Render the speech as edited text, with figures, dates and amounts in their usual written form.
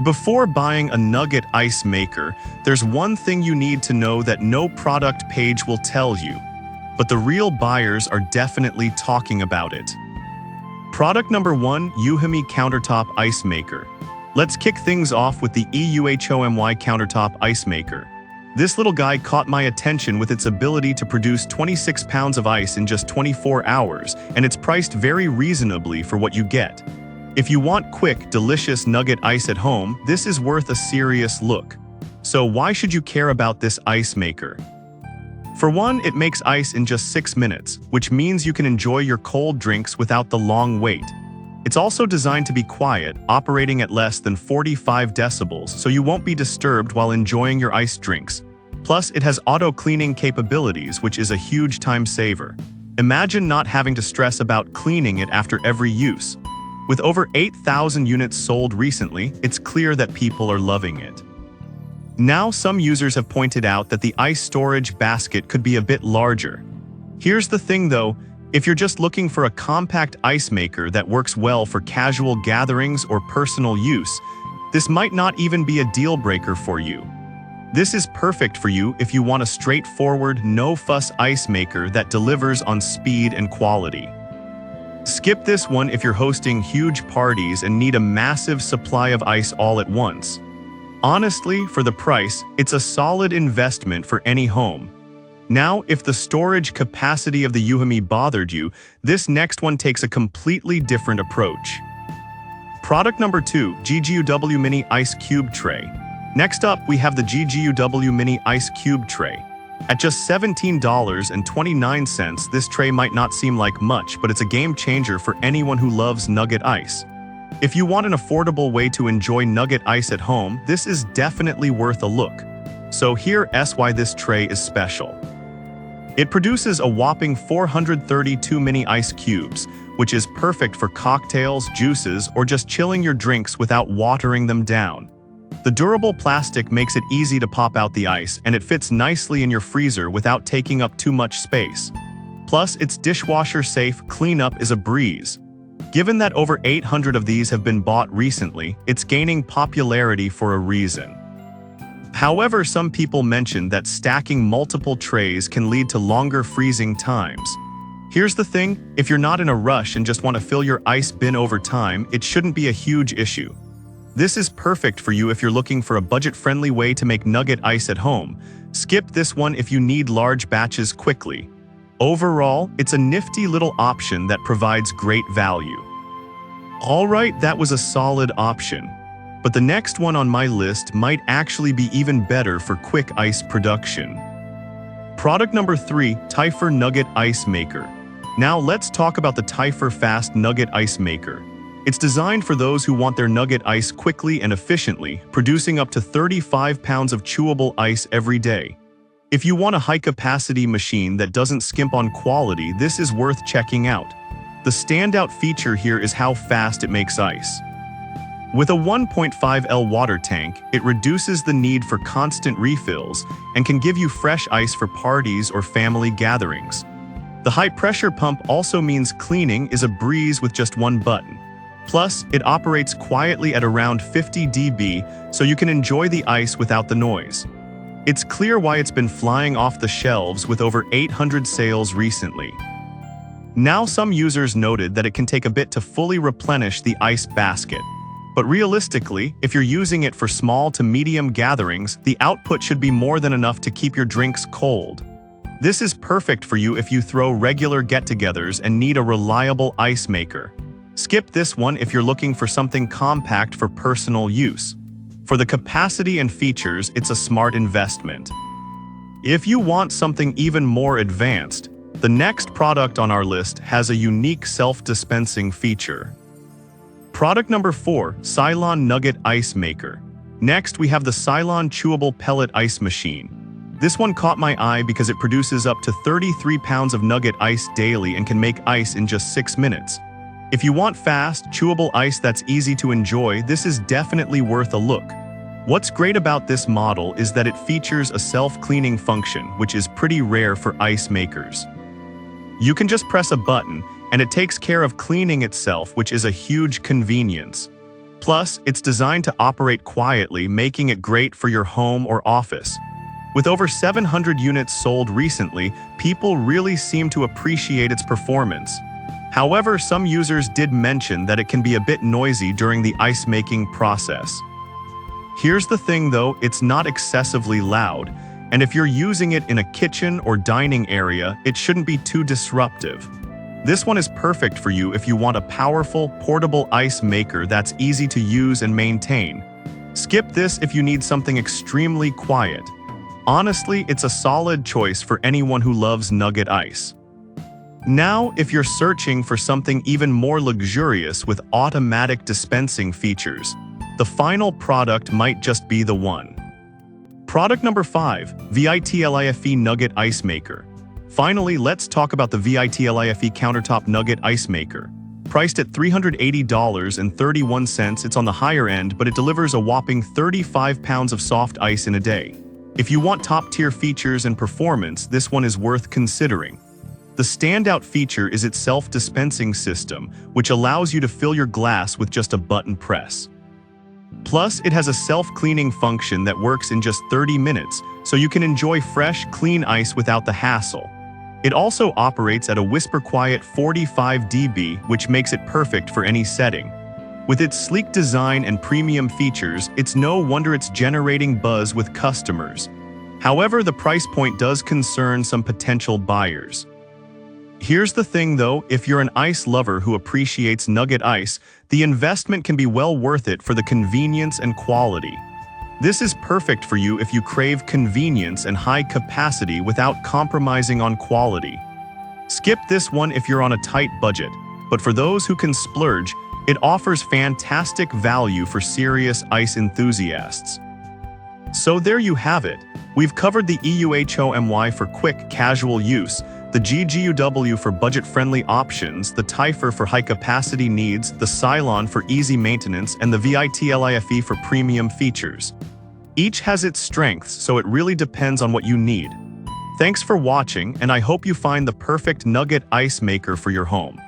Before buying a Nugget ice maker, there's one thing you need to know that no product page will tell you, but the real buyers are definitely talking about it. Product number 1, Yuhumi Countertop Ice Maker. Let's kick things off with the EUHOMY Countertop Ice Maker. This little guy caught my attention with its ability to produce 26 pounds of ice in just 24 hours, and it's priced very reasonably for what you get. If you want quick, delicious Nugget ice at home, this is worth a serious look. So why should you care about this ice maker? For one, it makes ice in just 6 minutes, which means you can enjoy your cold drinks without the long wait. It's also designed to be quiet, operating at less than 45 decibels, so you won't be disturbed while enjoying your iced drinks. Plus, it has auto-cleaning capabilities, which is a huge time saver. Imagine not having to stress about cleaning it after every use. With over 8,000 units sold recently, it's clear that people are loving it. Now, some users have pointed out that the ice storage basket could be a bit larger. Here's the thing though, if you're just looking for a compact ice maker that works well for casual gatherings or personal use, this might not even be a deal breaker for you. This is perfect for you if you want a straightforward, no-fuss ice maker that delivers on speed and quality. Skip this one if you're hosting huge parties and need a massive supply of ice all at once. Honestly, for the price, it's a solid investment for any home. Now, if the storage capacity of the Yuhumi bothered you, this next one takes a completely different approach. Product number 2, GGUW Mini Ice Cube Tray. Next up, we have the GGUW Mini Ice Cube Tray. At just $17.29, this tray might not seem like much, but it's a game changer for anyone who loves Nugget ice. If you want an affordable way to enjoy Nugget ice at home, this is definitely worth a look. So here's why this tray is special. It produces a whopping 432 mini ice cubes, which is perfect for cocktails, juices, or just chilling your drinks without watering them down. The durable plastic makes it easy to pop out the ice, and it fits nicely in your freezer without taking up too much space. Plus, its dishwasher-safe cleanup is a breeze. Given that over 800 of these have been bought recently, it's gaining popularity for a reason. However, some people mention that stacking multiple trays can lead to longer freezing times. Here's the thing, if you're not in a rush and just want to fill your ice bin over time, it shouldn't be a huge issue. This is perfect for you if you're looking for a budget-friendly way to make Nugget ice at home. Skip this one if you need large batches quickly. Overall, it's a nifty little option that provides great value. Alright, that was a solid option. But the next one on my list might actually be even better for quick ice production. Product number 3, Tyfer Nugget Ice Maker. Now let's talk about the Tyfer Fast Nugget Ice Maker. It's designed for those who want their Nugget ice quickly and efficiently, producing up to 35 pounds of chewable ice every day. If you want a high-capacity machine that doesn't skimp on quality, this is worth checking out. The standout feature here is how fast it makes ice. With a 1.5L water tank, it reduces the need for constant refills and can give you fresh ice for parties or family gatherings. The high-pressure pump also means cleaning is a breeze with just one button. Plus, it operates quietly at around 50 dB, so you can enjoy the ice without the noise. It's clear why it's been flying off the shelves with over 800 sales recently. Now, some users noted that it can take a bit to fully replenish the ice basket. But realistically, if you're using it for small to medium gatherings, the output should be more than enough to keep your drinks cold. This is perfect for you if you throw regular get-togethers and need a reliable ice maker. Skip this one if you're looking for something compact for personal use. For the capacity and features, it's a smart investment. If you want something even more advanced, the next product on our list has a unique self-dispensing feature. Product number 4, Cylon Nugget Ice Maker. Next, we have the Cylon Chewable Pellet Ice Machine. This one caught my eye because it produces up to 33 pounds of Nugget ice daily and can make ice in just 6 minutes. If you want fast, chewable ice that's easy to enjoy, this is definitely worth a look. What's great about this model is that it features a self-cleaning function, which is pretty rare for ice makers. You can just press a button, and it takes care of cleaning itself, which is a huge convenience. Plus, it's designed to operate quietly, making it great for your home or office. With over 700 units sold recently, people really seem to appreciate its performance. However, some users did mention that it can be a bit noisy during the ice-making process. Here's the thing though, it's not excessively loud, and if you're using it in a kitchen or dining area, it shouldn't be too disruptive. This one is perfect for you if you want a powerful, portable ice maker that's easy to use and maintain. Skip this if you need something extremely quiet. Honestly, it's a solid choice for anyone who loves Nugget ice. Now, if you're searching for something even more luxurious with automatic dispensing features, the final product might just be the one. Product number 5, VITLIFE Nugget Ice Maker. Finally, let's talk about the VITLIFE Countertop Nugget Ice Maker. Priced at $380.31, it's on the higher end, but it delivers a whopping 35 pounds of soft ice in a day. If you want top-tier features and performance, this one is worth considering. The standout feature is its self-dispensing system, which allows you to fill your glass with just a button press. Plus, it has a self-cleaning function that works in just 30 minutes, so you can enjoy fresh, clean ice without the hassle. It also operates at a whisper-quiet 45 dB, which makes it perfect for any setting. With its sleek design and premium features, it's no wonder it's generating buzz with customers. However, the price point does concern some potential buyers. Here's the thing though, if you're an ice lover who appreciates Nugget ice, the investment can be well worth it for the convenience and quality. This is perfect for you if you crave convenience and high capacity without compromising on quality. Skip this one if you're on a tight budget, but for those who can splurge, it offers fantastic value for serious ice enthusiasts. So there you have it. We've covered the EUHOMY for quick, casual use, the GGUW for budget-friendly options, the TIFER for high-capacity needs, the Cylon for easy maintenance, and the VITLIFE for premium features. Each has its strengths, so it really depends on what you need. Thanks for watching, and I hope you find the perfect Nugget ice maker for your home.